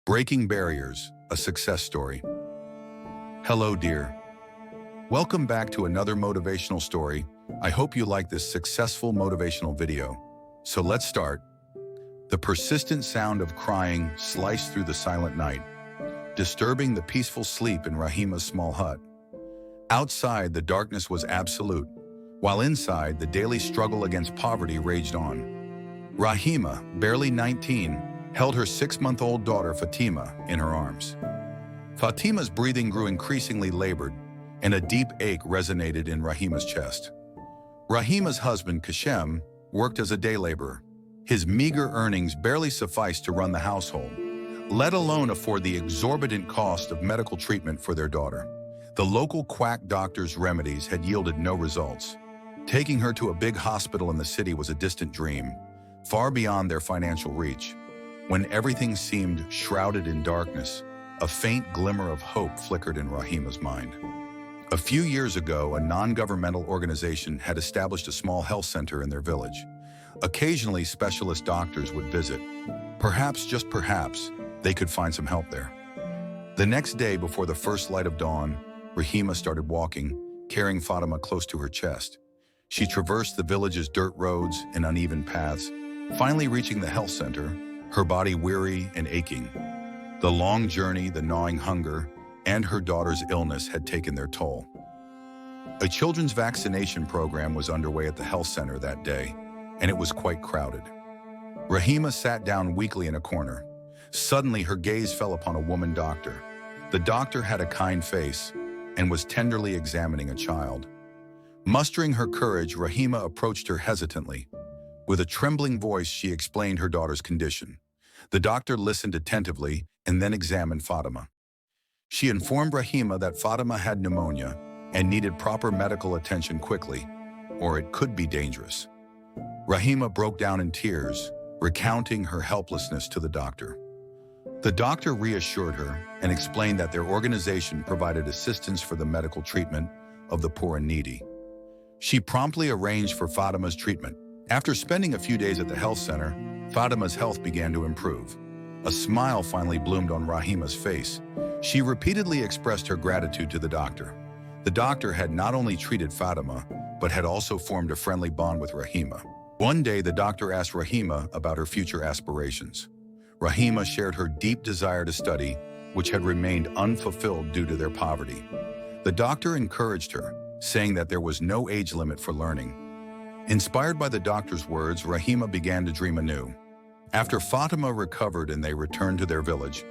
Breaking Barriers, a Success Story. Hello, dear. Welcome back to another motivational story. I hope you like this successful motivational video. So let's start. The persistent sound of crying sliced through the silent night, disturbing the peaceful sleep in Rahima's small hut. Outside, the darkness was absolute, while inside, the daily struggle against poverty raged on. Rahima, barely 19, held her 6-month-old daughter Fatima in her arms. Fatima's breathing grew increasingly labored, and a deep ache resonated in Rahima's chest. Rahima's husband, Kashem, worked as a day laborer. His meager earnings barely sufficed to run the household, let alone afford the exorbitant cost of medical treatment for their daughter. The local quack doctor's remedies had yielded no results. Taking her to a big hospital in the city was a distant dream, far beyond their financial reach. When everything seemed shrouded in darkness, a faint glimmer of hope flickered in Rahima's mind. A few years ago, a non-governmental organization had established a small health center in their village. Occasionally, specialist doctors would visit. Perhaps, just perhaps, they could find some help there. The next day, before the first light of dawn, Rahima started walking, carrying Fatima close to her chest. She traversed the village's dirt roads and uneven paths, finally reaching the health center, her body weary and aching. The long journey, the gnawing hunger, and her daughter's illness had taken their toll. A children's vaccination program was underway at the health center that day, and it was quite crowded. Rahima sat down weakly in a corner. Suddenly, her gaze fell upon a woman doctor. The doctor had a kind face and was tenderly examining a child. Mustering her courage, Rahima approached her hesitantly. With a trembling voice, she explained her daughter's condition. The doctor listened attentively and then examined Fatima. She informed Rahima that Fatima had pneumonia and needed proper medical attention quickly, or it could be dangerous. Rahima broke down in tears, recounting her helplessness to the doctor. The doctor reassured her and explained that their organization provided assistance for the medical treatment of the poor and needy. She promptly arranged for Fatima's treatment. After spending a few days at the health center, Fatima's health began to improve. A smile finally bloomed on Rahima's face. She repeatedly expressed her gratitude to the doctor. The doctor had not only treated Fatima, but had also formed a friendly bond with Rahima. One day, the doctor asked Rahima about her future aspirations. Rahima shared her deep desire to study, which had remained unfulfilled due to their poverty. The doctor encouraged her, saying that there was no age limit for learning. Inspired by the doctor's words, Rahima began to dream anew. After Fatima recovered and they returned to their village,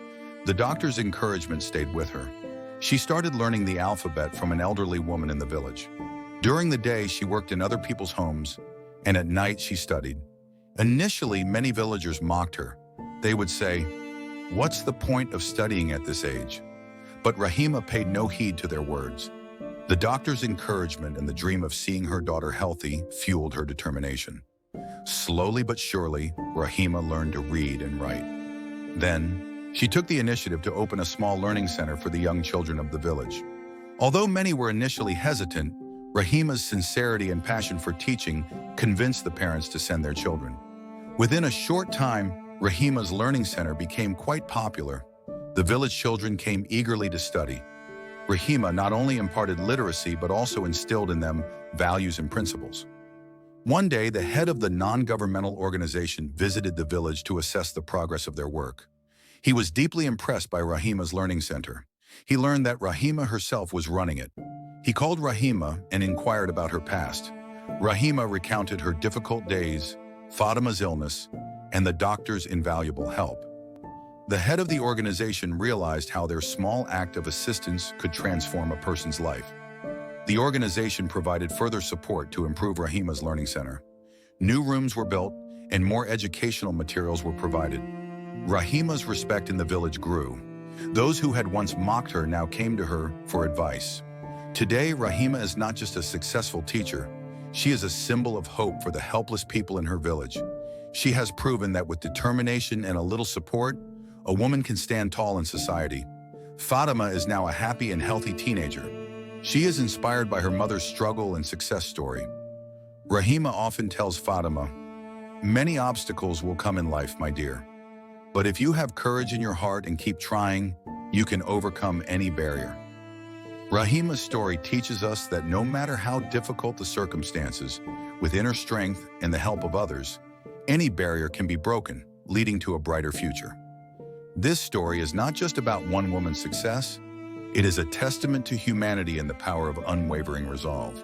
the doctor's encouragement stayed with her. She started learning the alphabet from an elderly woman in the village. During the day, she worked in other people's homes, and at night she studied. Initially, many villagers mocked her. They would say, "What's the point of studying at this age?" But Rahima paid no heed to their words. The doctor's encouragement and the dream of seeing her daughter healthy fueled her determination. Slowly but surely, Rahima learned to read and write. Then, she took the initiative to open a small learning center for the young children of the village. Although many were initially hesitant, Rahima's sincerity and passion for teaching convinced the parents to send their children. Within a short time, Rahima's learning center became quite popular. The village children came eagerly to study. Rahima not only imparted literacy but also instilled in them values and principles. One day, the head of the non-governmental organization visited the village to assess the progress of their work. He was deeply impressed by Rahima's learning center. He learned that Rahima herself was running it. He called Rahima and inquired about her past. Rahima recounted her difficult days, Fatima's illness, and the doctor's invaluable help. The head of the organization realized how their small act of assistance could transform a person's life. The organization provided further support to improve Rahima's learning center. New rooms were built, and more educational materials were provided. Rahima's respect in the village grew. Those who had once mocked her now came to her for advice. Today, Rahima is not just a successful teacher, she is a symbol of hope for the helpless people in her village. She has proven that with determination and a little support, a woman can stand tall in society. Fatima is now a happy and healthy teenager. She is inspired by her mother's struggle and success story. Rahima often tells Fatima, "Many obstacles will come in life, my dear. But if you have courage in your heart and keep trying, you can overcome any barrier. Rahima's story teaches us that no matter how difficult the circumstances, with inner strength and the help of others, any barrier can be broken, leading to a brighter future. This story is not just about one woman's success, it is a testament to humanity and the power of unwavering resolve.